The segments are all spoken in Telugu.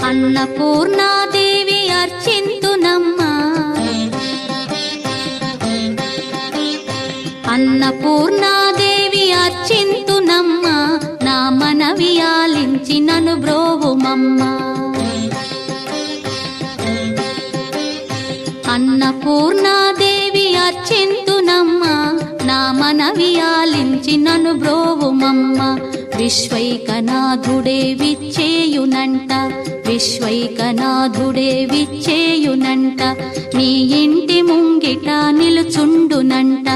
అన్నపూర్ణాదేవి అర్చింతునమ్మా, అన్నపూర్ణాదేవి అర్చింతునమ్మా, నా మనవి ఆలించి నన్ను బ్రోవుమమ్మా. అన్నపూర్ణాదేవి అర్చింతునమ్మా, నా మనవి ఆలించి నన్ను బ్రోవుమమ్మా. విశ్వైకనాథుడే విచ్చేయునంట, విశ్వైకనాథుడే విచ్చేయునంట, నీ ఇంటి ముంగిట నిలుచుండునంట,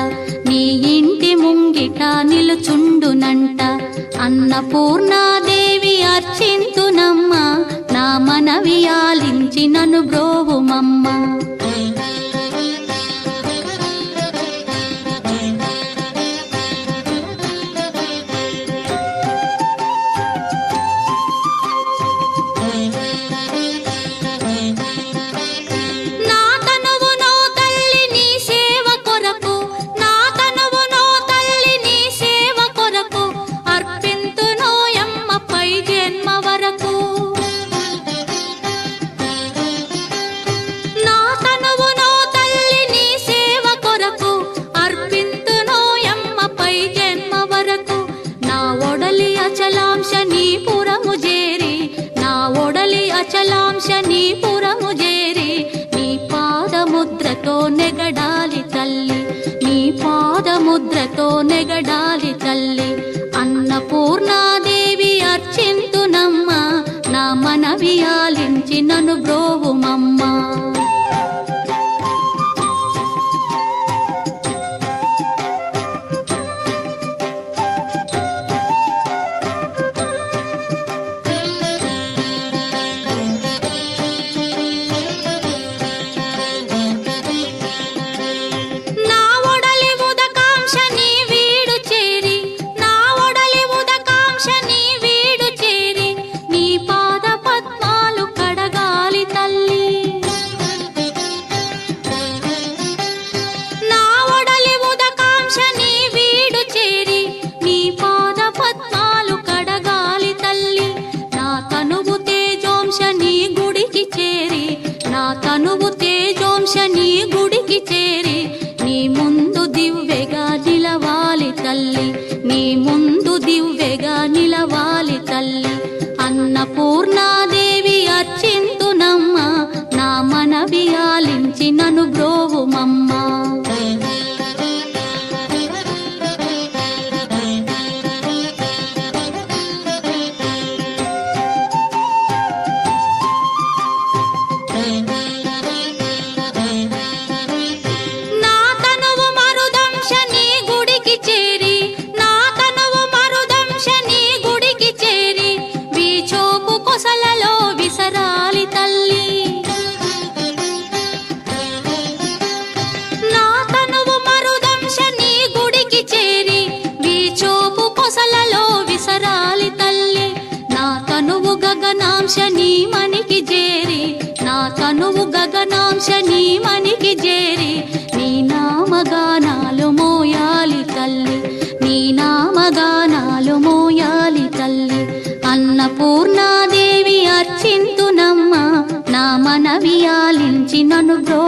నీ ఇంటి ముంగిట నిలుచుండునంట. అన్నపూర్ణాదేవి అర్చింతునమ్మా, నా మనవి ఆలించి నన్ను బ్రోవుమమ్మా. అచలాంశనీపురము చేరి నీ పాదముద్రతో నెగడాలి తల్లి, నీ పాదముద్రతో నెగడాలి తల్లి. అన్నపూర్ణాదేవి అర్చింతునమ్మా, నా మనవి ఆలించి నన్ను బ్రోవుమమ్మా. తనువు తేజోంశని గుడికి చేరి నీ ముందు దివ్వెగా నిలవాలి తల్లి, నీ ముందు దివ్వెగా నిలవాలి తల్లి. అన్నపూర్ణాదేవి అర్చింతునమ్మా, నా మనవి ఆలించి నన్ను బ్రోవుమమ్మా. గగనాంశని మనికి చేరి, నా తనువు గగనాంశని మనికి చేరి నీ నామగానాలు మోయాలి తల్లి, నీ నామగానాలు మోయాలి తల్లి. అన్నపూర్ణాదేవి అర్చింతునమ్మా, నా మనవి ఆలించి నన్ను బ్రో